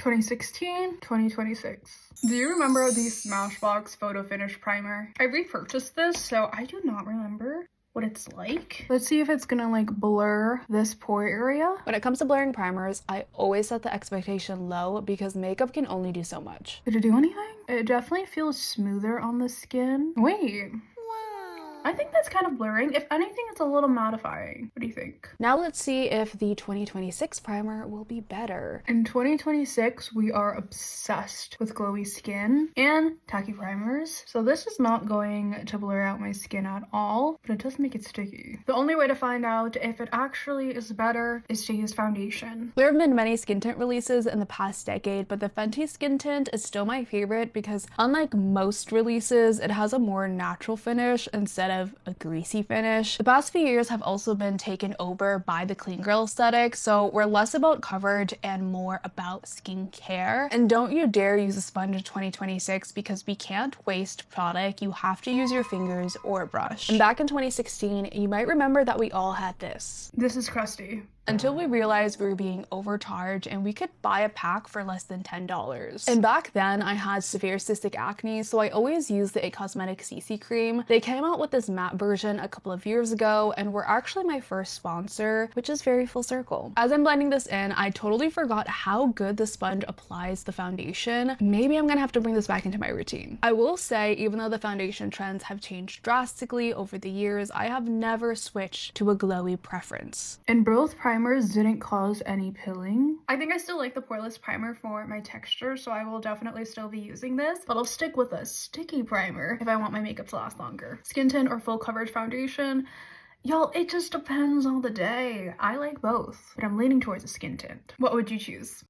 2016, 2026. Do you remember the Smashbox Photo Finish Primer? I repurchased this, so I do not remember what it's like. Let's see if it's gonna like blur this pore area. When it comes to blurring primers, I always set the expectation low because makeup can only do so much. Did it do anything? It definitely feels smoother on the skin. Wait. I think that's kind of blurring. If anything, it's a little mattifying. What do you think? Now let's see if the 2026 primer will be better. In 2026, we are obsessed with glowy skin and tacky primers. So this is not going to blur out my skin at all, but it does make it sticky. The only way to find out if it actually is better is to use foundation. There have been many skin tint releases in the past decade, but the Fenty skin tint is still my favorite because unlike most releases, it has a more natural finish instead of a greasy finish. The past few years have also been taken over by the clean girl aesthetic, so we're less about coverage and more about skincare. And don't you dare use a sponge in 2026 because we can't waste product. You have to use your fingers or a brush. And back in 2016, you might remember that we all had this. This is crusty. Until we realized we were being overcharged and we could buy a pack for less than $10. And back then I had severe cystic acne, so I always used the It Cosmetics CC cream. They came out with this matte version a couple of years ago and were actually my first sponsor, which is very full circle. As I'm blending this in, I totally forgot how good the sponge applies the foundation. Maybe I'm gonna have to bring this back into my routine. I will say, even though the foundation trends have changed drastically over the years, I have never switched to a glowy preference. And both primers didn't cause any pilling. I think I still like the poreless primer for my texture, so I will definitely still be using this, but I'll stick with a sticky primer if I want my makeup to last longer. Skin tint or full coverage foundation, y'all, it just depends on the day. I like both, but I'm leaning towards a skin tint. What would you choose?